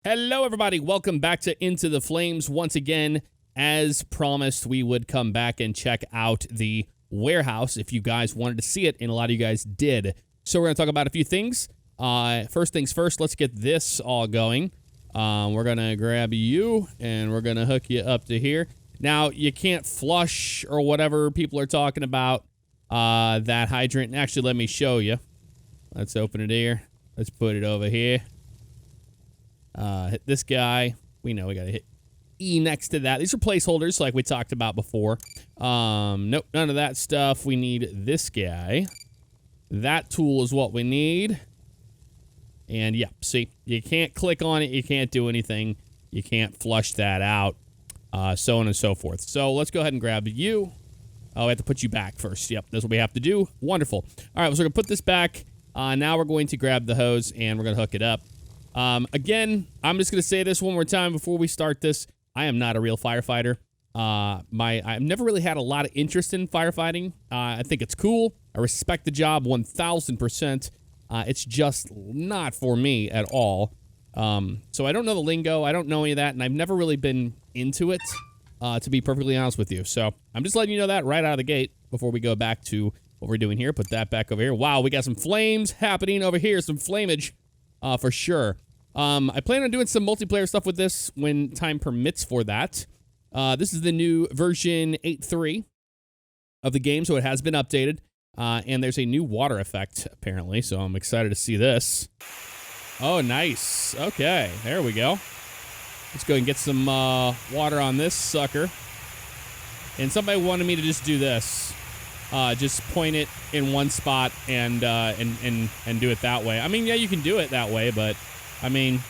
Hello, everybody. Welcome back to Into the Flames. Once again, as promised, we would come back and check out the warehouse if you guys wanted to see it, and a lot of you guys did. So we're going to talk about a few things. First things first, let's get this all going. We're going to grab you, and we're going to hook you up to here. Now, you can't flush or whatever people are talking about that hydrant. Actually, let me show you. Let's open it here. Let's put it over here. Hit this guy. We know we gotta hit E next to that. These are placeholders like we talked about before. Nope, none of that stuff. We need this guy. That tool is what we need. And yeah, see, you can't click on it. You can't do anything. You can't flush that out. So on and so forth. So let's go ahead and grab you. Oh, we have to put you back first. Yep, that's what we have to do. Wonderful. All right, so we're gonna put this back. Now we're going to grab the hose and we're gonna hook it up. Again, I'm just going to say this one more time before we start this. I am not a real firefighter. I've never really had a lot of interest in firefighting. I think it's cool. I respect the job 1000%. It's just not for me at all. So I don't know the lingo. I don't know any of that, and I've never really been into it, to be perfectly honest with you. So I'm just letting you know that right out of the gate before we go back to what we're doing here. Put that back over here. Wow, we got some flames happening over here. Some flamage. For sure. I plan on doing some multiplayer stuff with this when time permits for that. This is the new version 8.3 of the game, so it has been updated. And there's a new water effect, apparently, so I'm excited to see this. Oh, nice. Okay, there we go. Let's go and get some water on this sucker. And somebody wanted me to just do this. Just point it in one spot and do it that way. I mean, yeah, you can do it that way, but I mean,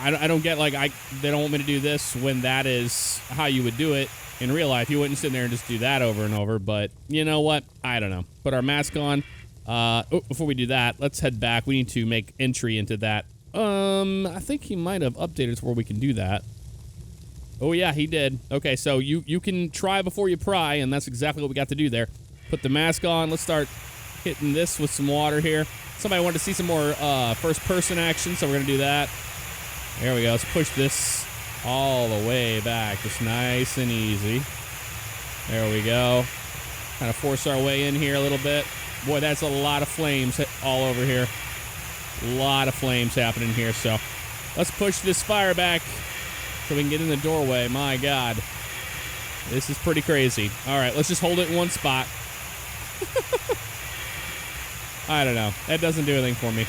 I don't get like they don't want me to do this when that is how you would do it in real life. You wouldn't sit there and just do that over and over. But you know what? I don't know. Put our mask on. Before we do that, let's head back. We need to make entry into that. I think he might have updated to where we can do that. Oh, yeah, he did. Okay, so you can try before you pry, and that's exactly what we got to do there. Put the mask on. Let's start hitting this with some water here. Somebody wanted to see some more first-person action, so we're going to do that. There we go. Let's push this all the way back. Just nice and easy. There we go. Kind of force our way in here a little bit. Boy, that's a lot of flames all over here. A lot of flames happening here, so let's push this fire back so we can get in the doorway. My God. This is pretty crazy. All right, let's just hold it in one spot. I don't know. That doesn't do anything for me.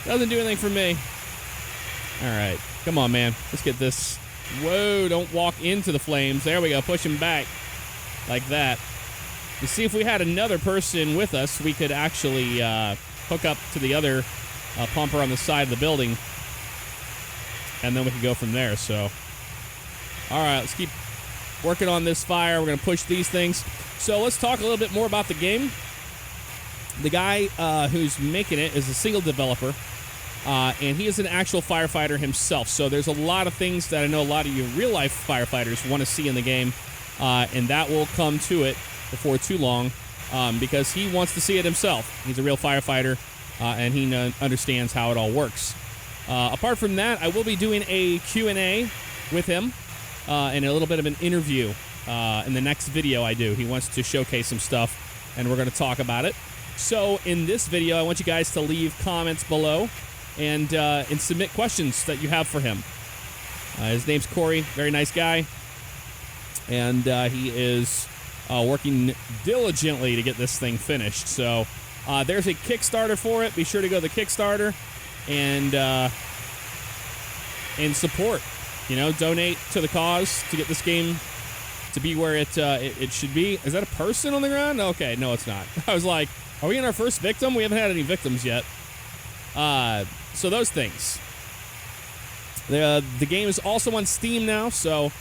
Doesn't do anything for me. All right. Come on, man. Let's get this. Whoa, don't walk into the flames. There we go. Push him back like that. You see, if we had another person with us, we could actually hook up to the other pumper on the side of the building. And then we can go from there, so. All right, let's keep working on this fire. We're going to push these things. So let's talk a little bit more about the game. The guy who's making it is a single developer, and he is an actual firefighter himself. So there's a lot of things that I know a lot of you real-life firefighters want to see in the game, and that will come to it before too long because he wants to see it himself. He's a real firefighter, and he understands how it all works. Apart from that, I will be doing a Q&A with him and a little bit of an interview in the next video I do. He wants to showcase some stuff, and we're going to talk about it. So in this video, I want you guys to leave comments below and submit questions that you have for him. His name's Corey, very nice guy, and he is working diligently to get this thing finished. So there's a Kickstarter for it. Be sure to go to the Kickstarter and support, donate to the cause to get this game to be where it should be. Is that a person on the ground? Okay, no, it's not. I was like, are we in our first victim? We haven't had any victims yet. So those things. The game is also on Steam now, so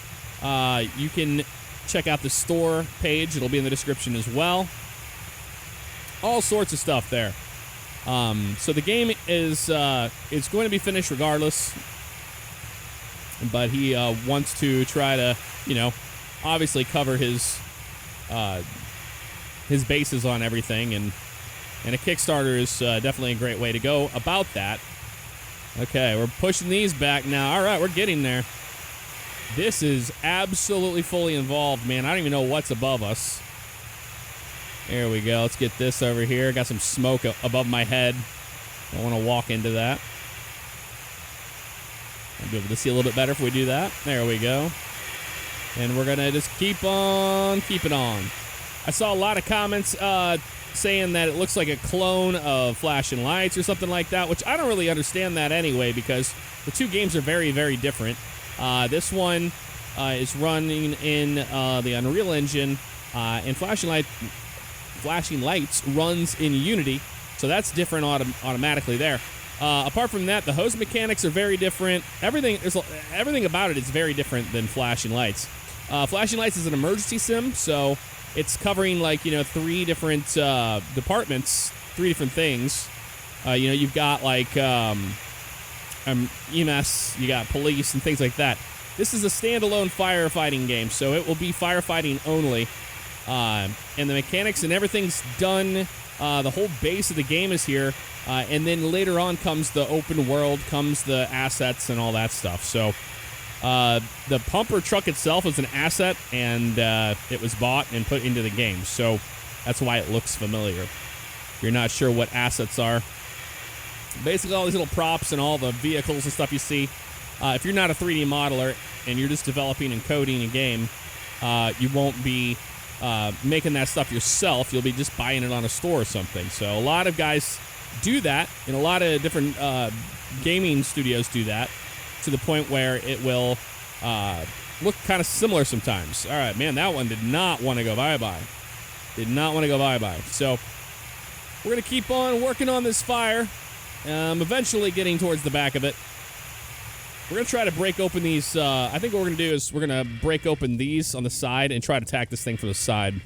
you can check out the store page. It'll be in the description as well. All sorts of stuff there. So the game is it's going to be finished regardless, but he wants to try to, obviously cover his bases on everything, and a Kickstarter is definitely a great way to go about that. Okay, we're pushing these back now. All right, we're getting there. This is absolutely fully involved, man. I don't even know what's above us. There we go. Let's get this over here. Got some smoke above my head. Don't want to walk into that. I'll be able to see a little bit better if we do that. There we go. And we're going to just keep on keeping on. I saw a lot of comments saying that it looks like a clone of Flashing Lights or something like that, which I don't really understand that anyway, because the two games are very, very different. This one is running in the Unreal Engine, and Flashing Lights runs in Unity, so that's different automatically there. Apart from that, the hose mechanics are very different. Everything about it is very different than Flashing Lights. Flashing Lights is an emergency sim, so it's covering, like, you know, 3 different departments, 3 different things. You know, you've got, like, EMS, you got police, and things like that. This is a standalone firefighting game, so it will be firefighting only. And the mechanics and everything's done. The whole base of the game is here. And then later on comes the open world, comes the assets and all that stuff. So the pumper truck itself is an asset, and it was bought and put into the game. So that's why it looks familiar. If you're not sure what assets are, basically all these little props and all the vehicles and stuff you see. If you're not a 3D modeler and you're just developing and coding a game, you won't be making that stuff yourself. You'll be just buying it on a store or something. So a lot of guys do that, and a lot of different gaming studios do that, to the point where it will look kind of similar sometimes. All right, man, that one did not want to go bye-bye. Did not want to go bye-bye. So we're going to keep on working on this fire. Eventually getting towards the back of it. We're going to try to break open these. I think what we're going to do is we're going to break open these on the side and try to attack this thing from the side.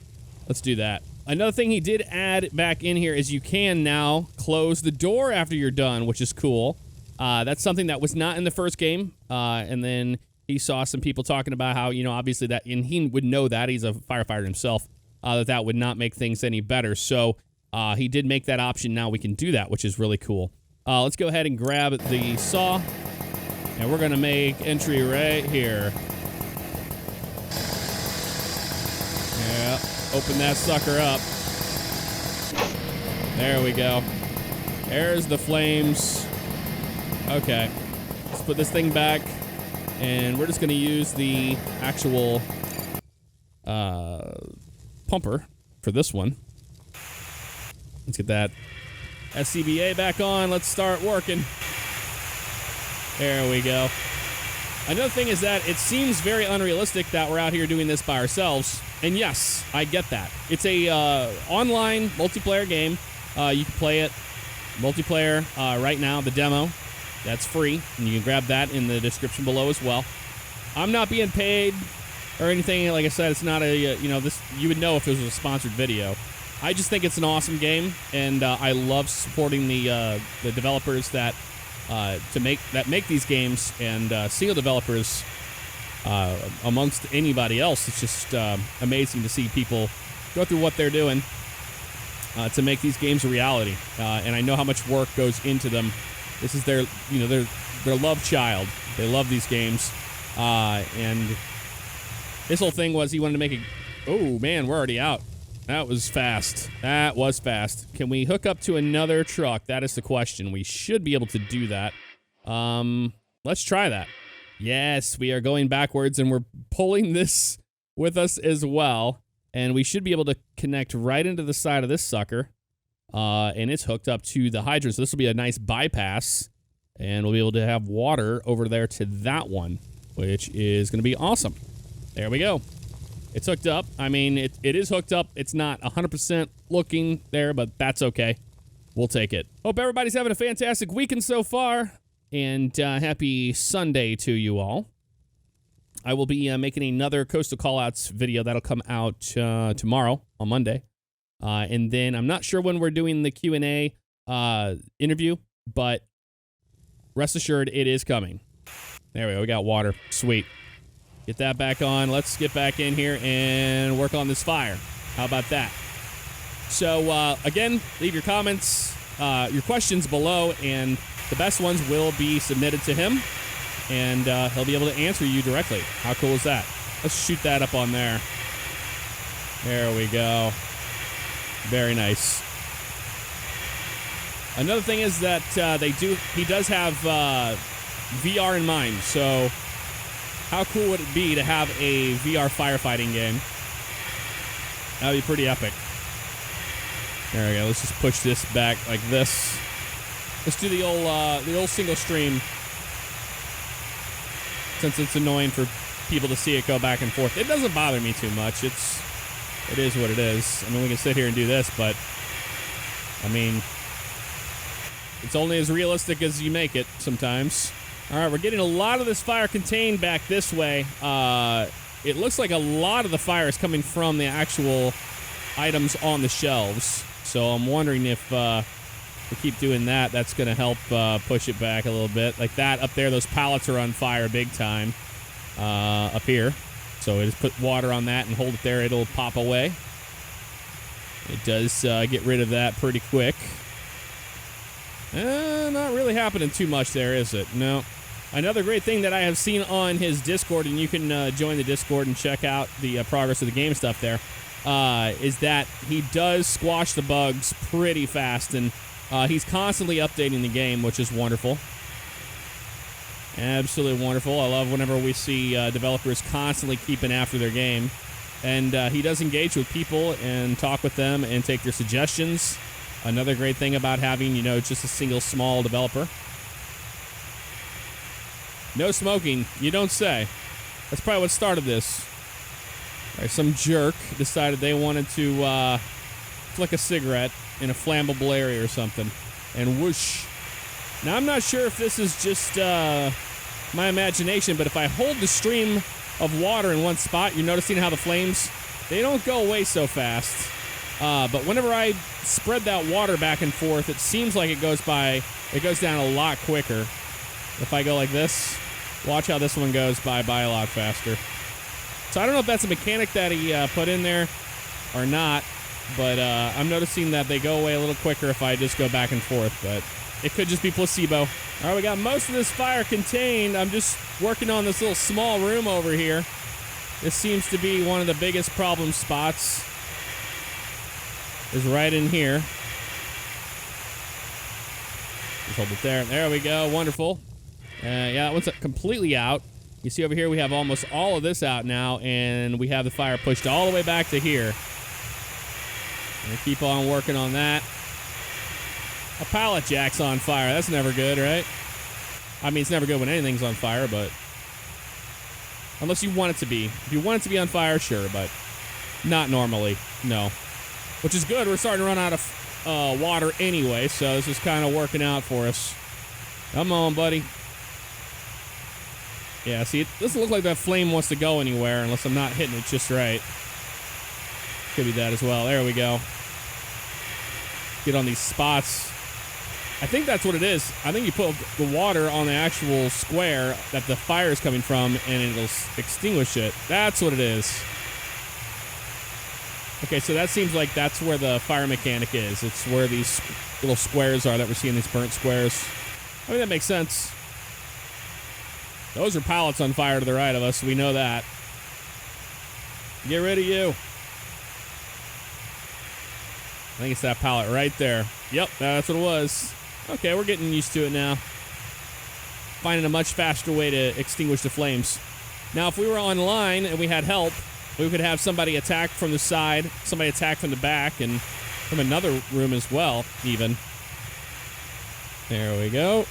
Let's do that. Another thing he did add back in here is you can now close the door after you're done, which is cool. That's something that was not in the first game. And then he saw some people talking about how, you know, obviously that, and he would know that, he's a firefighter himself, that would not make things any better. So he did make that option. Now we can do that, which is really cool. Let's go ahead and grab the saw, and we're going to make entry right here. Yeah, open that sucker up. There we go. There's the flames. Okay, let's put this thing back, and we're just going to use the actual pumper for this one. Let's get that SCBA back on. Let's start working. There we go. Another thing is that it seems very unrealistic that we're out here doing this by ourselves. And yes, I get that. It's a online multiplayer game. You can play it multiplayer right now, the demo. That's free, and you can grab that in the description below as well. I'm not being paid or anything. Like I said, it's not a, you know, this, you would know if it was a sponsored video. I just think it's an awesome game, and I love supporting the developers that make these games, and single developers amongst anybody else. It's just amazing to see people go through what they're doing to make these games a reality. And I know how much work goes into them. This is their, you know, their love child. They love these games, and his whole thing was he wanted to make a. Oh man, we're already out. That was fast. That was fast. Can we hook up to another truck? That is the question. We should be able to do that. Let's try that. Yes, we are going backwards, and we're pulling this with us as well. And we should be able to connect right into the side of this sucker. And it's hooked up to the hydrant. So this will be a nice bypass. And we'll be able to have water over there to that one, which is going to be awesome. There we go. It's hooked up. I mean, it is hooked up. It's not 100% looking there, but that's okay. We'll take it. Hope everybody's having a fantastic weekend so far, and happy Sunday to you all. I will be making another Coastal Callouts video that'll come out tomorrow on Monday. And then I'm not sure when we're doing the Q&A interview, but rest assured it is coming. There we go. We got water. Sweet. Get that back on. Let's get back in here and work on this fire. How about that? So, again, leave your comments, your questions below, and the best ones will be submitted to him, and he'll be able to answer you directly. How cool is that? Let's shoot that up on there. There we go. Very nice. Another thing is that he does have VR in mind, so how cool would it be to have a VR firefighting game? That would be pretty epic. There we go. Let's just push this back like this. Let's do the old single stream, since it's annoying for people to see it go back and forth. It doesn't bother me too much. It is what it is. I mean, we can sit here and do this, but I mean, it's only as realistic as you make it sometimes. All right, we're getting a lot of this fire contained back this way. It looks like a lot of the fire is coming from the actual items on the shelves. So I'm wondering if we keep doing that, that's going to help push it back a little bit. Like that up there, those pallets are on fire big time up here. So we just put water on that and hold it there. It'll pop away. It does get rid of that pretty quick. Not really happening too much there, is it? No. Another great thing that I have seen on his Discord, and you can join the Discord and check out the progress of the game stuff there, is that he does squash the bugs pretty fast, and he's constantly updating the game, which is wonderful. Absolutely wonderful. I love whenever we see developers constantly keeping after their game. And he does engage with people and talk with them and take their suggestions. Another great thing about having, just a single small developer. No smoking, you don't say. That's probably what started this. All right, some jerk decided they wanted to flick a cigarette in a flammable area or something. And whoosh. Now, I'm not sure if this is just my imagination, but if I hold the stream of water in one spot, you're noticing how the flames, they don't go away so fast. But whenever I spread that water back and forth, it seems like it goes down a lot quicker. If I go like this, watch how this one goes by a lot faster. So I don't know if that's a mechanic that he put in there or not, but I'm noticing that they go away a little quicker if I just go back and forth, but it could just be placebo. All right, we got most of this fire contained. I'm just working on this little small room over here. This seems to be one of the biggest problem spots. Is right in here. Just hold it there. There we go. Wonderful. Yeah, that one's completely out. You see over here we have almost all of this out now, and we have the fire pushed all the way back to here. We keep on working on that. A pallet jack's on fire. That's never good, right? I mean, it's never good when anything's on fire, but unless you want it to be. If you want it to be on fire, sure, but not normally. No. Which is good. We're starting to run out of water anyway, so this is kind of working out for us. Come on, buddy. Yeah, see, it doesn't look like that flame wants to go anywhere unless I'm not hitting it just right. Could be that as well. There we go. Get on these spots. I think that's what it is. I think you put the water on the actual square that the fire is coming from, and it'll extinguish it. That's what it is. Okay, so that seems like that's where the fire mechanic is. It's where these little squares are that we're seeing, these burnt squares. I mean, that makes sense. Those are pallets on fire to the right of us. We know that. Get rid of you. I think it's that pallet right there. Yep, that's what it was. Okay, we're getting used to it now. Finding a much faster way to extinguish the flames. Now, if we were online and we had help, we could have somebody attack from the side, somebody attack from the back, and from another room as well, even. There we go.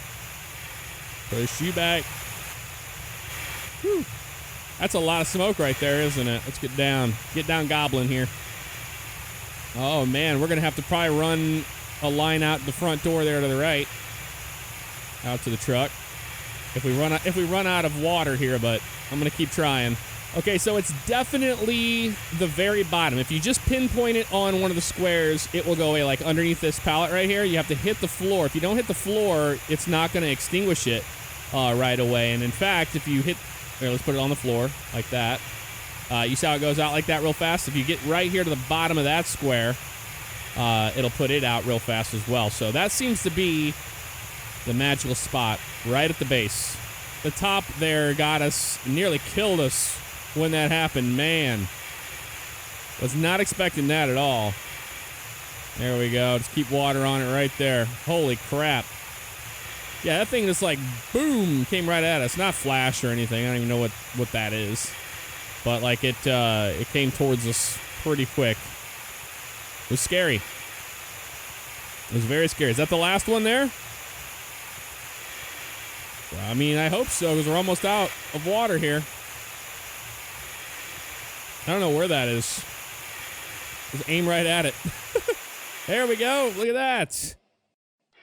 Push you back. Whew. That's a lot of smoke right there, isn't it? Let's get down. Get down, Goblin, here. Oh, man, we're going to have to probably run a line out the front door there to the right. Out to the truck. If we run out of water here, but I'm going to keep trying. Okay, so it's definitely the very bottom. If you just pinpoint it on one of the squares, it will go away. Like underneath this pallet right here, you have to hit the floor. If you don't hit the floor, it's not going to extinguish it right away. And in fact, if you hit... Here, let's put it on the floor like that. You see how it goes out like that real fast? If you get right here to the bottom of that square, it'll put it out real fast as well. So that seems to be the magical spot right at the base. The top there got us, nearly killed us when that happened. Man, was not expecting that at all. There we go. Just keep water on it right there. Holy crap. Yeah, that thing just like, boom, came right at us. Not flash or anything. I don't even know what that is. But like it came towards us pretty quick. It was scary. It was very scary. Is that the last one there? Well, I mean, I hope so, because we're almost out of water here. I don't know where that is. Just aim right at it. There we go. Look at that.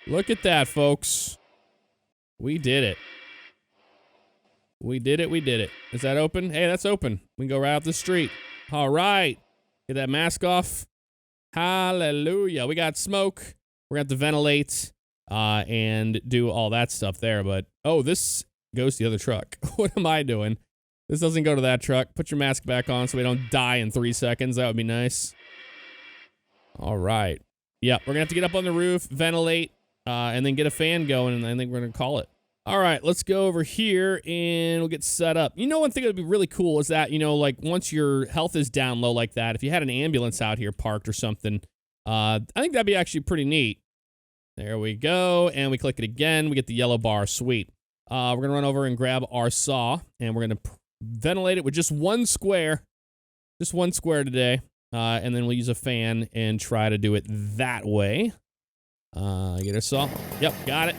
Look at that, folks. We did it. We did it. We did it. Is that open? Hey, that's open. We can go right up the street. All right. Get that mask off. Hallelujah. We got smoke. We're going to have to ventilate and do all that stuff there. But, oh, this goes to the other truck. What am I doing? This doesn't go to that truck. Put your mask back on so we don't die in 3 seconds. That would be nice. All right. Yeah, we're going to have to get up on the roof, ventilate, and then get a fan going, and I think we're going to call it. All right, let's go over here, and we'll get set up. You know, one thing that would be really cool is that, you know, like, once your health is down low like that, if you had an ambulance out here parked or something, I think that'd be actually pretty neat. There we go, and we click it again. We get the yellow bar. Sweet. We're going to run over and grab our saw, and we're going to ventilate it with just one square. Just one square today. And then we'll use a fan and try to do it that way. Get our saw. Yep, got it.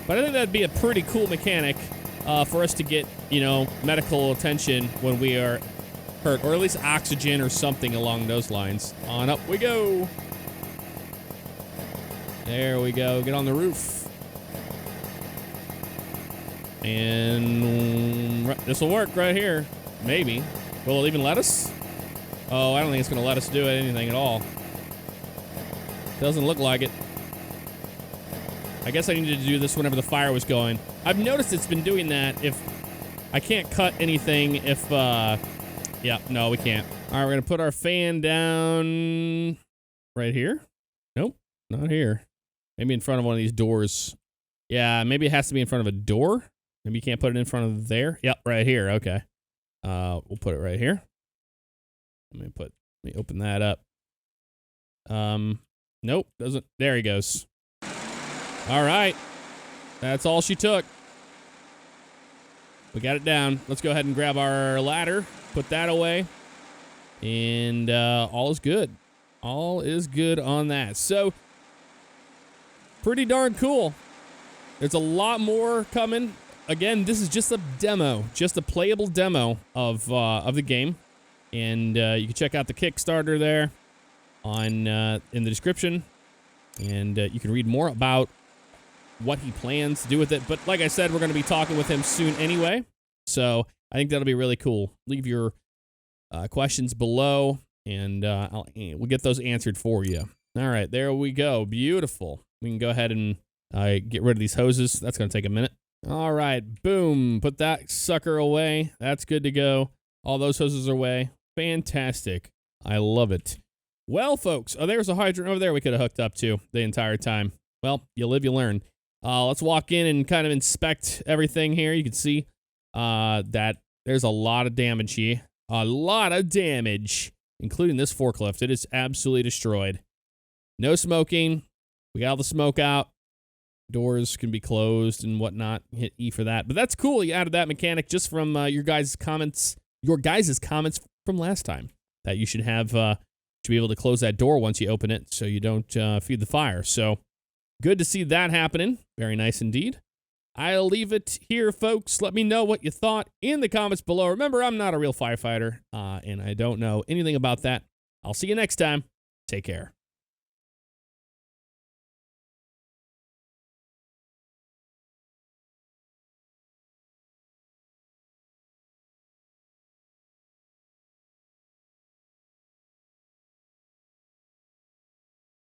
But I think that'd be a pretty cool mechanic for us to get, you know, medical attention when we are hurt, or at least oxygen or something along those lines. On up we go. There we go. Get on the roof. And this will work right here. Maybe. Will it even let us? Oh, I don't think it's going to let us do anything at all. Doesn't look like it. I guess I needed to do this whenever the fire was going. I've noticed it's been doing that if I can't cut anything if, yeah, no, we can't. All right, we're going to put our fan down right here. Nope, not here. Maybe in front of one of these doors. Yeah, maybe it has to be in front of a door. Maybe you can't put it in front of there. Yep, right here. Okay. We'll put it right here. Let me open that up. Nope, doesn't. There he goes. All right. That's all she took. We got it down. Let's go ahead and grab our ladder, put that away, and all is good. All is good on that. So, pretty darn cool. There's a lot more coming. Again, this is just a demo, just a playable demo of the game. And you can check out the Kickstarter there on in the description. And you can read more about what he plans to do with it. But like I said, we're going to be talking with him soon anyway. So I think that'll be really cool. Leave your questions below, and we'll get those answered for you. All right, there we go. Beautiful. We can go ahead and get rid of these hoses. That's going to take a minute. All right, boom. Put that sucker away. That's good to go. All those hoses are away. Fantastic. I love it. Well, folks, there's a hydrant over there we could have hooked up to the entire time. Well, you live, you learn. Let's walk in and kind of inspect everything here. You can see that there's a lot of damage here. A lot of damage, including this forklift. It is absolutely destroyed. No smoking. We got all the smoke out. Doors can be closed and whatnot. Hit E for that. But that's cool. You added that mechanic just from your guys' comments from last time. That you should have to be able to close that door once you open it so you don't feed the fire. So good to see that happening. Very nice indeed. I'll leave it here, folks. Let me know what you thought in the comments below. Remember, I'm not a real firefighter, and I don't know anything about that. I'll see you next time. Take care.